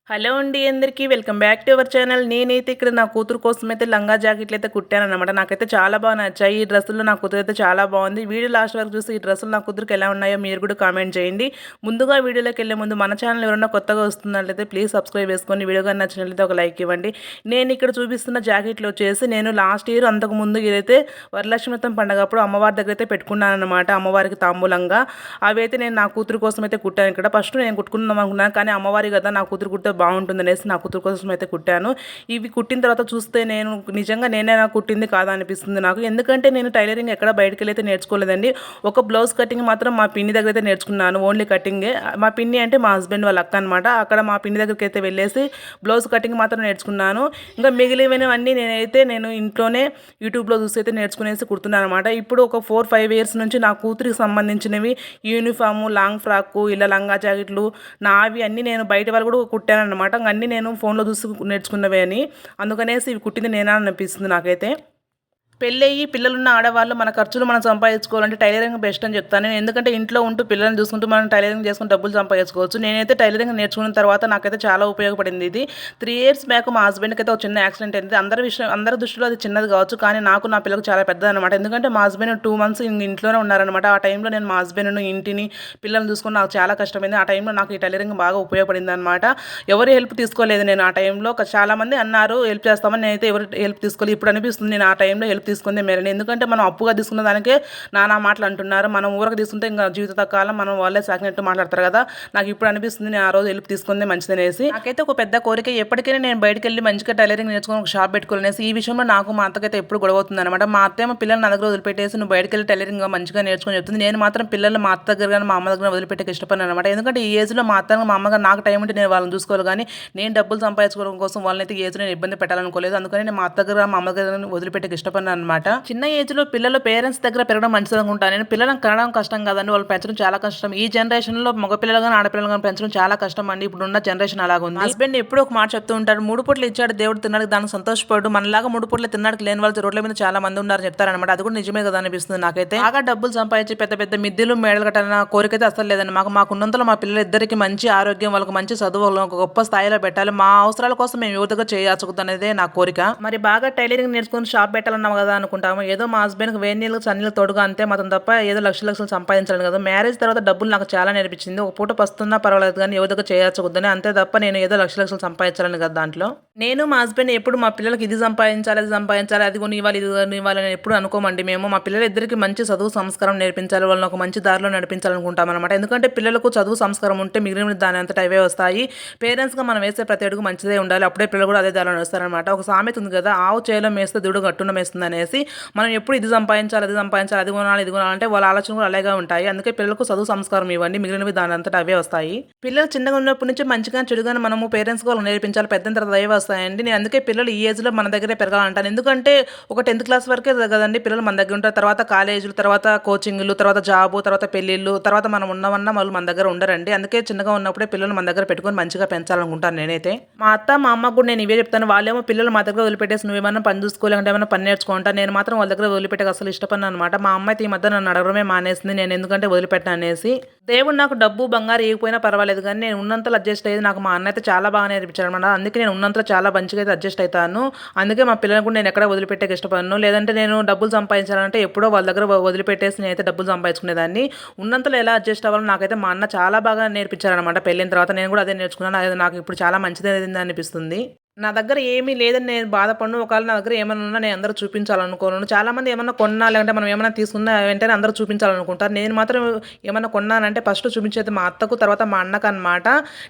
Hello అండి అందరికీ welcome back to our channel. నేనైతే ఇక్కడ నా కూతురు కోసం అయితే లంగా జాకెట్లు అయితే కుట్టానన్నమాట. నాకైతే చాలా బాగా నచ్చాయి. ఈ డ్రెస్సులు నా కూతురు అయితే చాలా బాగుంది. వీడియో లాస్ట్ వరకు చూసి ఈ డ్రెస్సులు నా కూతురికి ఎలా ఉన్నాయో మీరు కూడా కామెంట్ చేయండి. ముందుగా వీడియోలోకి వెళ్ళే ముందు మన ఛానల్ ఎవరైనా కొత్తగా వస్తున్నట్లయితే ప్లీజ్ సబ్స్క్రైబ్ చేసుకొని వీడియో కానీ నచ్చినట్లయితే ఒక లైక్ ఇవ్వండి. నేను ఇక్కడ చూపిస్తున్న జాకెట్లు వచ్చేసి నేను లాస్ట్ ఇయర్ అంతకు ముందు ఇదైతే వరలక్ష్మి వ్రతం పండుగ అప్పుడు అమ్మవారి దగ్గర అయితే పెట్టుకున్నాను అనమాట. అమ్మవారికి తాంబూలంగా అవి అయితే నేను నా కూతురు కోసం అయితే కుట్టాను. ఇక్కడ ఫస్ట్ నేను కుట్టుకుందాం అనుకున్నాను, కానీ అమ్మవారి కదా నా కూతురు కుడితే బాగుంటుందనేసి నా కూతురు కోసం అయితే కుట్టాను. ఇవి కుట్టిన తర్వాత చూస్తే నేను నిజంగా నేనే నాకు కుట్టింది కాదా అనిపిస్తుంది నాకు. ఎందుకంటే నేను టైలరింగ్ ఎక్కడ బయటకు వెళ్ళి అయితే నేర్చుకోలేదండి. ఒక బ్లౌజ్ కటింగ్ మాత్రం మా పిన్ని దగ్గర అయితే నేర్చుకున్నాను. ఓన్లీ కటింగే. మా పిన్ని అంటే మా హస్బెండ్ వాళ్ళ అక్క అనమాట. అక్కడ మా పిన్ని దగ్గరికి అయితే వెళ్ళేసి బ్లౌజ్ కటింగ్ మాత్రం నేర్చుకున్నాను. ఇంకా మిగిలినవన్నీ నేను ఇంట్లోనే యూట్యూబ్లో చూసి అయితే నేర్చుకునేసి కుడుతున్నాను అనమాట. ఇప్పుడు ఒక 4-5 ఇయర్స్ నుంచి నా కూతురికి సంబంధించినవి యూనిఫాము, లాంగ్ ఫ్రాకు, ఇలా లంగా జాకెట్లు నావి అన్నీ నేను బయట వాళ్ళు కూడా కుట్టాను అనమాట. అన్నీ నేను ఫోన్లో చూసి నేర్చుకున్నవే అని, అందుకనేసి ఇవి కుట్టింది నేనా అనిపిస్తుంది నాకైతే. పెళ్ళయ్యి పిల్లలున్న ఆడవాళ్ళు మన ఖర్చులు మనం సంపాదించుకోవాలంటే టైలరింగ్ బెస్ట్ అని చెప్తాను నేను. ఎందుకంటే ఇంట్లో ఉంటూ పిల్లల్ని చూసుకుంటూ మనం టైలరింగ్ చేసుకుని డబ్బులు సంపాదించుకోవచ్చు. నేనైతే టైలరింగ్ నేర్చుకున్న తర్వాత నాకైతే చాలా ఉపయోగపడింది ఇది. 3 ఇయర్స్ బ్యాక్ మా హస్బెండ్కి అయితే ఒక చిన్న యాక్సిడెంట్ అయింది. అందరి దృష్టిలో అది చిన్నది కావచ్చు, కానీ నాకు నా పిల్లలకు చాలా పెద్దది అనమాట. ఎందుకంటే మా హస్బెండ్ 2 మంత్స్ ఇంట్లోనే ఉన్నారనమాట. ఆ టైంలో నేను మా హస్బెండ్ను, ఇంటిని, పిల్లల్ని చూసుకుని నాకు చాలా కష్టమైంది. ఆ టైంలో నాకు ఈ టైలరింగ్ బాగా ఉపయోగపడింది అనమాట. ఎవరి హెల్ప్ తీసుకోలేదు నేను ఆ టైంలో. చాలామంది అన్నారు హెల్ప్ చేస్తామని, నేనైతే ఎవరి హెల్ప్ తీసుకోలేదు. ఇప్పుడు అనిపిస్తుంది నేను ఆ టైంలో హెల్ప్ తీసుకుంది మేలని. ఎందుకంటే మనం అప్పుగా తీసుకున్న దానికే నానా మాటలు అంటున్నారు. మనం ఊరకు తీసుకుంటే ఇంకా జీవితకాలం మనం వాళ్ళే సాగినట్టు మాట్లాడతారు కదా. నాకు ఇప్పుడు అనిపిస్తుంది నేను ఆ రోజు హెల్ప్ తీసుకుందే మంచిదనేసి. నాకైతే ఒక పెద్ద కోరిక, ఎప్పటికైనా నేను బయటకు వెళ్ళి మంచిగా టైలరింగ్ నేర్చుకుని ఒక షాప్ పెట్టుకోవాలనేసి. ఈ విషయంలో నాకు మా అత్తకైతే ఎప్పుడు గొడవ అవుతుంది అనమాట. మా అత్తేమో పిల్లల్ని నా దగ్గర వదిలిపెట్టేసి నువ్వు బయటకు వెళ్ళి టైలరింగ్ మంచిగా నేర్చుకుని చెప్తుంది. నేను మాత్రం పిల్లలు మా అత్త దగ్గర కానీ మా అమ్మ దగ్గర వదిలిపెట్టేకి ఇష్టపడిన అనమాట. ఎందుకంటే ఈ ఏజ్లో మా అత్త మా అమ్మగారు నాకు టైం ఉంటే నేను వాళ్ళని చూసుకోవాలి, కానీ నేను డబ్బులు సంపాదించుకోవడం కోసం వాళ్ళనైతే ఈ ఏజ్లో నేను ఇబ్బంది పెట్టాలనుకోలేదు. అందుకని నేను మా అత్త దగ్గర మా అమ్మ దగ్గర వదిలిపెట్టేకి ఇష్టపడిన అనమాట. చిన్న ఏజ్లో పిల్లలు పేరెంట్స్ దగ్గర పెరగడం మంచిది అనుకుంటాను నేను. పిల్లలను కనడం కష్టం కదండి, వాళ్ళు పెంచడం చాలా కష్టం. ఈ జనరేషన్లో మగ పిల్లలు కానీ ఆడపిల్లలు కానీ పెంచడం చాలా కష్టం అండి. ఇప్పుడున్న జనరేషన్ అలాగుంది. హస్బెండ్ ఎప్పుడు ఒక మాట చెప్తూ ఉంటాడు, 3 పూటలు ఇచ్చాడు దేవుడు తిన్నాడు దానికి సంతోషపడు. మనలాగా 3 పూటలు తిన్నాడు లేని వాళ్ళు రోడ్ల మీద చాలా మంది ఉన్నారని చెప్తారనమాట. అది కూడా నిజమే కదా అనిపిస్తుంది నాకైతే. బాగా డబ్బులు సంపాదించి పెద్ద పెద్ద మిద్దెలు మేడలు కట్టాలన్న కోరిక అయితే అసలు లేదండి. మాకున్నంతలో మా పిల్లలు ఇద్దరికి మంచి ఆరోగ్యం, వాళ్ళకి మంచి చదువు, ఒక గొప్ప స్థాయిలో పెట్టాలి. మా అవసరాల కోసం మేము యువతగా చేయొచ్చుకుంది అనేదే నా కోరిక. మరి బాగా టైలరింగ్ నేర్చుకుని షాప్ పెట్టాలన్నాం కదా అనుకుంటాము. ఏదో మా హస్బెండ్కి వేడి నీళ్ళకి సన్నీళ్ళు తోడుగా అంతే మాత్రం తప్ప ఏదో లక్షలు సంపాదించాలని కదా. మ్యారేజ్ తర్వాత డబ్బులు నాకు చాలా నేర్పించింది. ఒక పూట పస్తున్నా పర్వాలేదు కానీ యువతగా చేయొచ్చుకుందని, అంతే తప్ప నేను ఏదో లక్షలు సంపాదించాలని కదా దాంట్లో. నేను మా హస్బెండ్ ఎప్పుడు మా పిల్లలకి ఇది సంపాదించాలి, అది సంపాదించాలి, అది కొనివ్వాలి, ఇది కొనివ్వాలి అని ఎప్పుడు అనుకోమండి మేము. మా పిల్లలిద్దరికి మంచి చదువు సంస్కారం నేర్పించాలి, వాళ్ళని ఒక మంచి దారిలో నడిపించాలనుకుంటాం అనమాట. ఎందుకంటే పిల్లలకు చదువు సంస్కారం ఉంటే మిగిలిన దాని అంతటా అవే వస్తాయి. పేరెంట్స్గా మనం వేసే ప్రతి అడుగు మంచిదే ఉండాలి, అప్పుడే పిల్లలు కూడా అదే దారిలో నడుస్తారనమాట. ఒక సామెత ఉంది కదా, ఆవు చేలో మేస్తే దుడు గట్టున మేస్తుంది అనేసి. మనం ఎప్పుడు ఇది సంపాదించాలి, అది సంపాదించాలి, అది కొనాలి, ఇది కొనాలంటే వాళ్ళ ఆలోచన కూడా అలాగే ఉంటాయి. అందుకే పిల్లలకు చదువు సంస్కారం ఇవ్వండి, మిగిలినవి దాని అంతటా అవే వస్తాయి. పిల్లలు చిన్నగా ఉన్నప్పటి నుంచి మంచిగా చెడుగానే మనము పేరెంట్స్ వాళ్ళకి నేర్పించాలి, పెద్ద తర్వాత అవే వస్తాయండి. నేను అందుకే పిల్లలు ఈ ఏజ్లో మన దగ్గరే పెరగాలంటాను. ఎందుకంటే ఒక 10th క్లాస్ వరకే కదండి పిల్లలు మన దగ్గర ఉంటారు. తర్వాత కాలేజీలు, తర్వాత కోచింగ్లు, తర్వాత జాబు, తర్వాత పెళ్ళిళ్ళు, తర్వాత మనం ఉన్నవన్నా వాళ్ళు మన దగ్గర ఉండరండి. అందుకే చిన్నగా ఉన్నప్పుడే పిల్లలు మన దగ్గర పెట్టుకొని మంచిగా పెంచాలనుకుంటాను నేనైతే. మా అత్త మా అమ్మకు కూడా నేను ఇవే చెప్తాను. వాళ్ళేమో పిల్లలు మా దగ్గర వదిలిపెట్టేసి నువ్వేమన్నా పని చూసుకోలేకంటే ఏమైనా పని నేర్చుకుంటా, నేను మాత్రం వాళ్ళ దగ్గర వదిలిపెట్టక అసలు ఇష్టపడిన అనమాట. మా అమ్మ అయితే ఈ మధ్య నన్ను అడగడమే మానేసింది, నేను ఎందుకంటే వదిలిపెట్టాను అనేసి. దేవుడు నాకు డబ్బు బంగారు ఇవ్వకపోయినా పర్వాలేదు, కానీ నేను ఉన్నంతలో అడ్జస్ట్ అయ్యేది నాకు మా అన్న అయితే చాలా బాగా నేర్పించాడు అనమాట. అందుకే నేను ఉన్నంతలో చాలా మంచిగా అయితే అడ్జస్ట్ అవుతాను. అందుకే మా పిల్లలకు కూడా నేను ఎక్కడ వదిలిపెట్టేకి ఇష్టపడను. లేదంటే నేను డబ్బులు సంపాదించాలంటే ఎప్పుడో వాళ్ళ దగ్గర వదిలిపెట్టేసి నేనైతే డబ్బులు సంపాదించుకునేదాన్ని. ఉన్నంతలో ఎలా అడ్జస్ట్ అవ్వాలో నాకైతే మా అన్న చాలా బాగా నేర్పించారనమాట. పెళ్ళిన తర్వాత నేను కూడా అదే నేర్చుకున్నాను. అది నాకు ఇప్పుడు చాలా మంచిది అనిపిస్తుంది. నా దగ్గర ఏమీ లేదని నేను బాధపడను. ఒకవేళ నా దగ్గర ఏమైనా ఉన్నా నేను అందరూ చూపించాలనుకోను. చాలామంది ఏమన్నా కొన్నా, లేదంటే మనం ఏమైనా తీసుకున్నా వెంటనే అందరూ చూపించాలనుకుంటారు. నేను మాత్రం ఏమన్నా కొన్నానంటే ఫస్ట్ చూపించేది మా అత్తకు, తర్వాత మా అన్నకు అనమాట.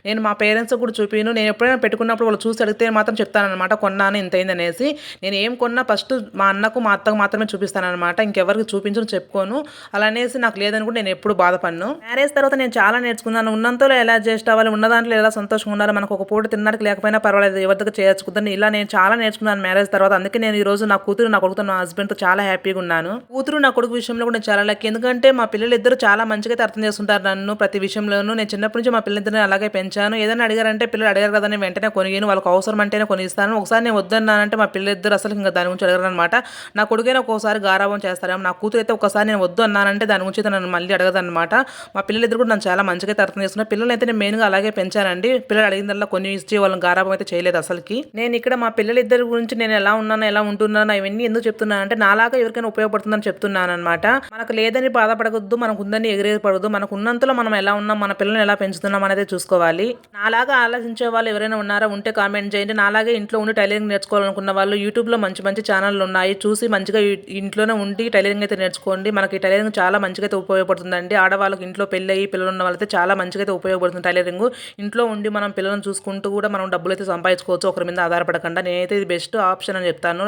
నేను మా పేరెంట్స్ కూడా చూపిను. నేను ఎప్పుడైనా పెట్టుకున్నప్పుడు వాళ్ళు చూసి అడిగితే మాత్రం చెప్తానమాట కొన్నాను ఇంతైంది అనేసి. నేను ఏం కొన్నా ఫస్ట్ మా అన్నకు మా అత్తకు మాత్రమే చూపిస్తానమాట. ఇంకెవరికి చూపించను, చెప్పుకోను. అలా అనేసి నాకు లేదని కూడా నేను ఎప్పుడు బాధపడను. మ్యారేజ్ తర్వాత నేను చాలా నేర్చుకున్నాను. ఉన్నంతలో ఎలా అడ్జస్ట్ అవ్వాలి, ఉన్న దాంట్లో ఎలా సంతోషంగా ఉండాలి, మనకు ఒక పూట తినడానికి లేకపోయినా పర్వాలేదు, ఎవరి దగ్గర చేయొచ్చు కుదరని ఇలా నేను చాలా నేర్చుకున్నాను మ్యారేజ్ తర్వాత. అందుకే నేను ఈ రోజు నా కూతురు నా కొడుకుతో నా హస్బెండ్తో చాలా హ్యాపీగా ఉన్నాను. కూతురు నా కొడుకు విషయంలో కూడా నేను చాలా లక్కీ. ఎందుకంటే మా పిల్లలిద్దరూ చాలా మంచిగా అయితే అర్థం చేసుకుంటారు నన్ను ప్రతి విషయంలోనూ. నేను చిన్నప్పటి నుంచి మా పిల్లలిద్దరిని అలాగే పెంచాను. ఏదైనా అడిగారంటే పిల్లలు అడిగారు కదా అని వెంటనే కొనియను. వాళ్ళకి అవసరం అంటేనే కొనిస్తాను. ఒకసారి నేను వద్దన్నానంటే మా పిల్లలిద్దరు అసలు ఇంకా దాని గురించి అడగరు అనమాట. నా కొడుకైనా ఒక్కోసారి గారాబం చేస్తారేమో. నా కూతురు అయితే ఒకసారి నేను వద్దు అన్నానంటే దాని గురించి అయితే నన్ను మళ్ళీ అడగదన్నమాట. మా పిల్లలిద్దరు కూడా నన్ను చాలా మంచిగా అయితే అర్థం చేసుకున్నారు. పిల్లలు అయితే నేను మెయిన్గా అలాగే పెంచానండి. పిల్లలు అడిగిందల్లా కొన్ని ఇచ్చి వాళ్ళని గారాబం అయితే చేయలేదు అసలుకి. నేను ఇక్కడ మా పిల్లలిద్దరి గురించి నేను ఎలా ఉన్నాను ఎలా ఉంటున్నాను ఇవన్నీ ఎందుకు చెప్తున్నాను అంటే నాలాగా ఎవరికైనా ఉపయోగపడుతుందని చెప్తున్నాను అనమాట. మనకు లేదని బాధపడకూడదు, మనకు ఉందని ఎగిరేపడదు. మనకు ఉన్నంతలో మనం ఎలా ఉన్నాం, మన పిల్లల్ని ఎలా పెంచుతున్నాం అనేది చూసుకోవాలి. నాలాగా ఆలోచించే వాళ్ళు ఎవరైనా ఉన్నారా ఉంటే కామెంట్ చేయండి. నాలాగే ఇంట్లో ఉండి టైలరింగ్ నేర్చుకోవాలనుకున్న వాళ్ళు యూట్యూబ్లో మంచి మంచి ఛానళ్ళు ఉన్నాయి. చూసి మంచిగా ఇంట్లోనే ఉండి టైలరింగ్ అయితే నేర్చుకోండి. మనకి టైలరింగ్ చాలా మంచిగా అయితే ఉపయోగపడుతుందండి. ఆడవాళ్ళకి ఇంట్లో పెళ్ళి అయ్యి పిల్లలు ఉన్న వాళ్ళైతే చాలా మంచిగా అయితే ఉపయోగపడుతుంది టైలరింగ్. ఇంట్లో ఉండి మనం పిల్లలను చూసుకుంటూ కూడా మనం డబ్బులు అయితే సంపాదించుకోవచ్చు ఒకరి మీద ఆధారపడకుండా. నేనైతే ఇది బెస్ట్ ఆప్షన్ అని చెప్తాను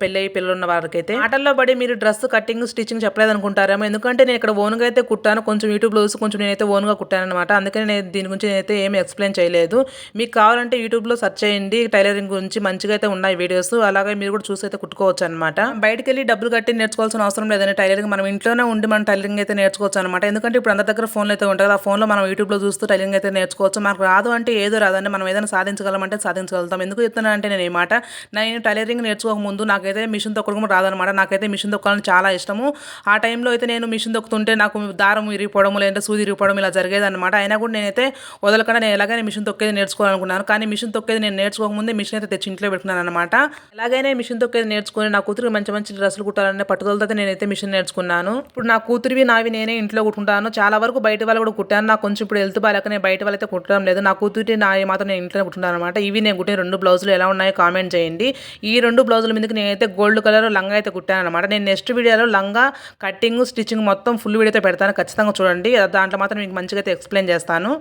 పెళ్ళి అయ్యి పిల్లలు ఉన్న వారికైతే. ఆటల్లో పడి మీరు డ్రెస్ కటింగ్ స్టిచ్చింగ్ చెప్పలేదు అనుకుంటారేమో. ఎందుకంటే నేను ఇక్కడ ఓన్గా అయితే కుట్టాను. కొంచెం యూట్యూబ్లో చూసి కొంచెం నేనైతే ఓన్గా కుట్టాను అనమాట. అందుకని నేను దీని గురించి నేనైతే ఏమి ఎక్స్ప్లెయిన్ చేయలేదు. మీకు కావాలంటే యూట్యూబ్లో సెర్చ్ చేయండి టైలరింగ్ గురించి మంచిగా అయితే ఉన్నాయి వీడియోస్. అలాగే మీరు కూడా చూసి అయితే కుట్టుకోవచ్చు అనమాట. బయటకు వెళ్ళి డబ్బులు కట్టి నేర్చుకోవాల్సిన అవసరం లేదండి టైలరింగ్. మనం ఇంట్లోనే ఉండి మనం టైలరింగ్ అయితే నేర్చుకోవచ్చు అనమాట. ఎందుకంటే ఇప్పుడు అందరి దగ్గర ఫోన్లు అయితే ఉంటాయి కదా. ఆ ఫోన్లో మనం యూట్యూబ్లో చూస్తూ టైలరింగ్ అయితే నేర్చుకోవచ్చు. మనకు రాదు అంటే ఏదో రాదండి. మనం ఏదైనా సాధించగలమంటే సాధించగలుగుతాం. ఎందుకు చెప్తున్నా అంటే నేను ఈ మాట నేను టైలరింగ్ నేర్చుకోక ముందు నాకైతే మిషన్ తొక్కడం రాదనమాట. నాకైతే మిషన్ తొక్కాలని చాలా ఇష్టము. ఆ టైంలో అయితే నేను మిషన్ తొక్కుతుంటే నాకు దారం ఇరిగిపోవడం లేదంటే సూది ఇరిగిపోవడం ఇలా జరిగేది అనమాట. అయినా కూడా నేనైతే వదలకుండా నేను ఎలాగైనా మిషన్ తొక్కేది నేర్చుకోవాలనుకున్నాను. కానీ మిషన్ తొక్కేది నేను నేర్చుకోకముందే మిషన్ అయితే తెచ్చి ఇంట్లో పెట్టుకున్నాను అనమాట. ఎలాగైనా మిషన్ తొక్కేది నేర్చుకుని నా కూతురికి మంచి మంచి డ్రెస్సులు కుట్టాలనే పట్టుదలతో నేనైతే మిషన్ నేర్చుకున్నాను. ఇప్పుడు నా కూతురివి నావి నేనే ఇంట్లో కుట్టుకుంటాను. చాలా వరకు బయట వాళ్ళు కూడా కుట్టాను. నాకు కొంచెం ఇప్పుడు హెల్త్ బాగాలేక నేను బయట వాళ్ళైతే కుట్టడం లేదు. నా కూతురి నా మాత్రం నేను ఇంట్లో కుట్టుకుంటాను అనమాట. ఇవి నేను కుట్టిన 2 బ్లౌజులు ఎలా ఉన్నాయో కామెంట్ చేయండి. ఈ 2 బ్లౌజుల మీదకి నేనైతే గోల్డ్ కలర్ లంగా అయితే కుట్టాను అనమాట. నేను నెక్స్ట్ వీడియోలో లంగా కటింగ్ స్టిచ్చింగ్ మొత్తం ఫుల్ వీడియో అయితే పెడతాను. ఖచ్చితంగా చూడండి. దాంట్లో మాత్రం మీకు మంచిగా అయితే ఎక్స్ప్లెయిన్ చేస్తాను.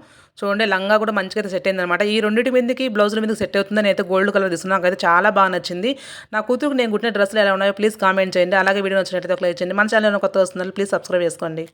చూడండి లంగా కూడా మంచిగా అయితే సెట్ అయింది అనమాట. ఈ రెండింటి మీదకి బ్లౌజుల మీదకి సెట్ అవుతుందని అయితే గోల్డ్ కలర్ తీసుకున్నాను. నాకైతే చాలా బాగా నచ్చింది. నా కూతురుకు నేను కుట్టిన డ్రెస్సులు ఎలా ఉన్నాయో ప్లీజ్ కామెంట్ చేయండి. అలాగే వీడియో నచ్చినట్లయితే ఒక లైక్ చేయండి. మన ఛానల్ కొత్త వస్తున్నారు ప్లీజ్ సబ్స్క్రైబ్ చేసుకోండి.